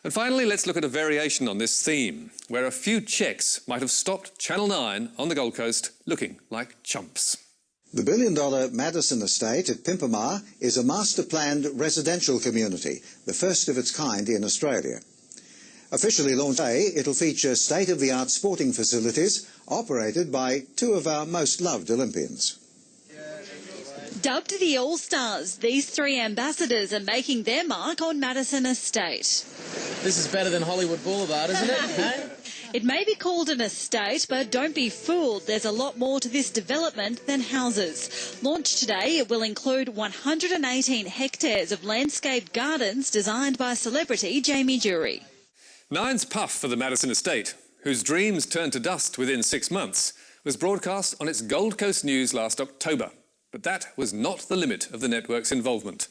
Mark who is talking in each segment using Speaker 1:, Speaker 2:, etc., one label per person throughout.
Speaker 1: And finally, let's look at a variation on this theme, where a few checks might have stopped Channel 9 on the Gold Coast looking like chumps.
Speaker 2: The billion-dollar Madison estate at Pimpamar is a master-planned residential community, the first of its kind in Australia. Officially launched today, it'll feature state-of-the-art sporting facilities operated by two of our most loved Olympians.
Speaker 3: Dubbed the All-Stars, these three ambassadors are making their mark on Madison estate.
Speaker 4: This is better than Hollywood Boulevard, isn't it? Hey?
Speaker 3: It may be called an estate, but don't be fooled. There's a lot more to this development than houses. Launched today, it will include 118 hectares of landscaped gardens designed by celebrity Jamie Jury.
Speaker 1: Nine's puff for the Madison estate, whose dreams turned to dust within 6 months, was broadcast on its Gold Coast News last October. But that was not the limit of the network's involvement.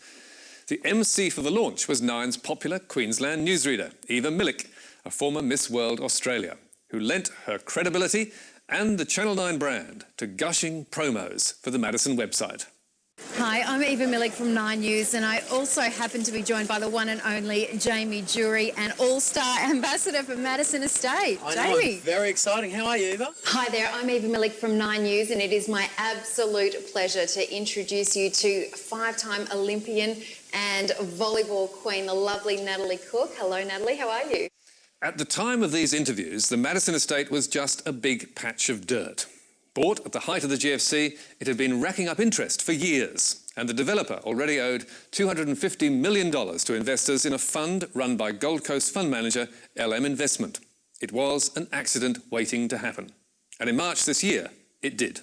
Speaker 1: The MC for the launch was Nine's popular Queensland newsreader, Eva Millick, a former Miss World Australia, who lent her credibility and the Channel 9 brand to gushing promos for the Madison website.
Speaker 5: Hi, I'm Eva Millick from 9 News, and I also happen to be joined by the one and only Jamie Jury, an all-star ambassador for Madison Estate.
Speaker 4: I know,
Speaker 5: Jamie.
Speaker 4: very exciting. How are you, Eva?
Speaker 5: Hi there, I'm Eva Millick from 9 News, and it is my absolute pleasure to introduce you to five-time Olympian and volleyball queen, the lovely Natalie Cook. Hello, Natalie, how are you?
Speaker 1: At the time of these interviews, the Madison estate was just a big patch of dirt. Bought at the height of the GFC, it had been racking up interest for years, and the developer already owed $250 million to investors in a fund run by Gold Coast fund manager LM Investment. It was an accident waiting to happen. And in March this year, it did.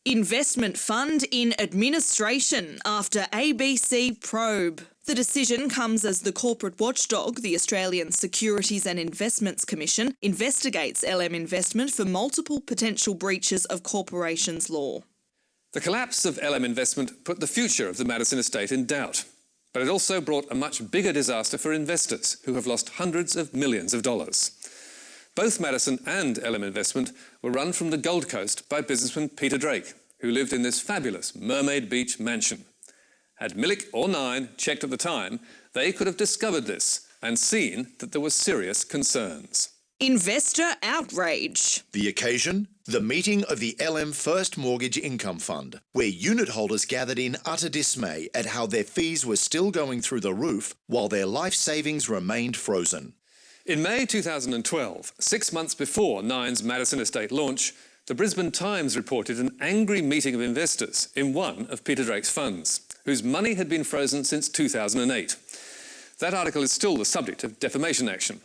Speaker 6: Investment fund in administration after ABC probe. The decision comes as the corporate watchdog, the Australian Securities and Investments Commission, investigates LM Investment for multiple potential breaches of corporations law.
Speaker 1: The collapse of LM Investment put the future of the Madison estate in doubt, but it also brought a much bigger disaster for investors who have lost hundreds of millions of dollars. Both Madison and LM Investment were run from the Gold Coast by businessman Peter Drake, who lived in this fabulous Mermaid Beach mansion. Had Millick or Nine checked at the time, they could have discovered this and seen that there were serious concerns.
Speaker 6: Investor outrage.
Speaker 7: The occasion? The meeting of the LM First Mortgage Income Fund, where unit holders gathered in utter dismay at how their fees were still going through the roof while their life savings remained frozen.
Speaker 1: In May 2012, 6 months before Nine's Madison estate launch, the Brisbane Times reported an angry meeting of investors in one of Peter Drake's funds, whose money had been frozen since 2008. That article is still the subject of defamation action.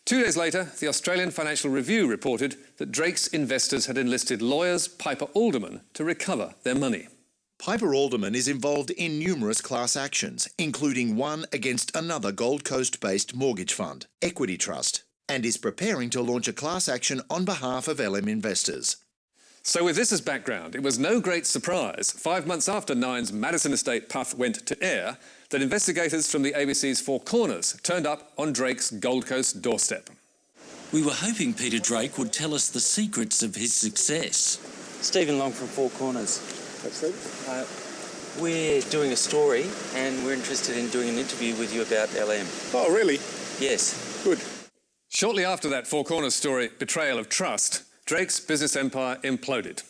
Speaker 1: 2 days later, the Australian Financial Review reported that Drake's investors had enlisted lawyers Piper Alderman to recover their money.
Speaker 7: Piper Alderman is involved in numerous class actions, including one against another Gold Coast-based mortgage fund, Equity Trust, and is preparing to launch a class action on behalf of LM investors.
Speaker 1: So with this as background, it was no great surprise, 5 months after Nine's Madison estate puff went to air, that investigators from the ABC's Four Corners turned up on Drake's Gold Coast doorstep.
Speaker 8: We were hoping Peter Drake would tell us the secrets of his success.
Speaker 9: Stephen Long from Four Corners. We're doing a story and we're interested in doing an interview with you about LM.
Speaker 10: Oh, really?
Speaker 9: Yes.
Speaker 10: Good.
Speaker 1: Shortly after that Four Corners story, Betrayal of Trust, Drake's business empire imploded.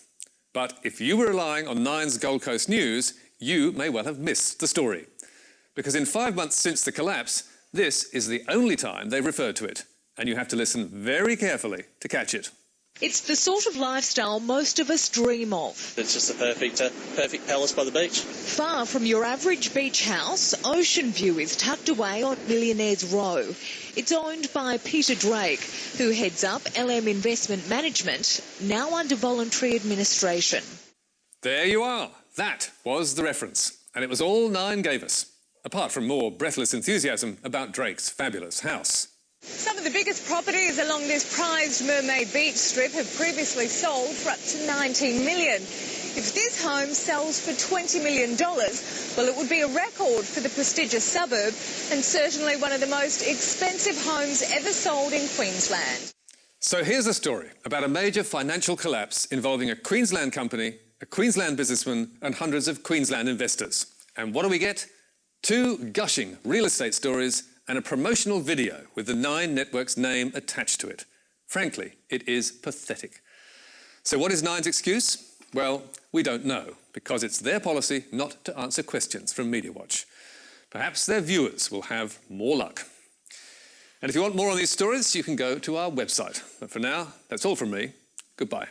Speaker 1: But if you were relying on Nine's Gold Coast News, you may well have missed the story. Because in 5 months since the collapse, this is the only time they've referred to it. And you have to listen very carefully to catch it.
Speaker 3: It's the sort of lifestyle most of us dream of.
Speaker 11: It's just a perfect palace by the beach.
Speaker 3: Far from your average beach house, Ocean View is tucked away on Millionaires Row. It's owned by Peter Drake, who heads up LM Investment Management, now under voluntary administration.
Speaker 1: There you are. That was the reference. And it was all Nine gave us, apart from more breathless enthusiasm about Drake's fabulous house.
Speaker 12: Some of the biggest properties along this prized Mermaid Beach strip have previously sold for up to $19 million. If this home sells for $20 million, well, it would be a record for the prestigious suburb and certainly one of the most expensive homes ever sold in Queensland.
Speaker 1: So here's a story about a major financial collapse involving a Queensland company, a Queensland businessman and hundreds of Queensland investors. And what do we get? 2 gushing real estate stories and a promotional video with the Nine Network's name attached to it. Frankly, it is pathetic. So what is Nine's excuse? Well, we don't know, because it's their policy not to answer questions from Media Watch. Perhaps their viewers will have more luck. And if you want more on these stories, you can go to our website. But for now, that's all from me. Goodbye.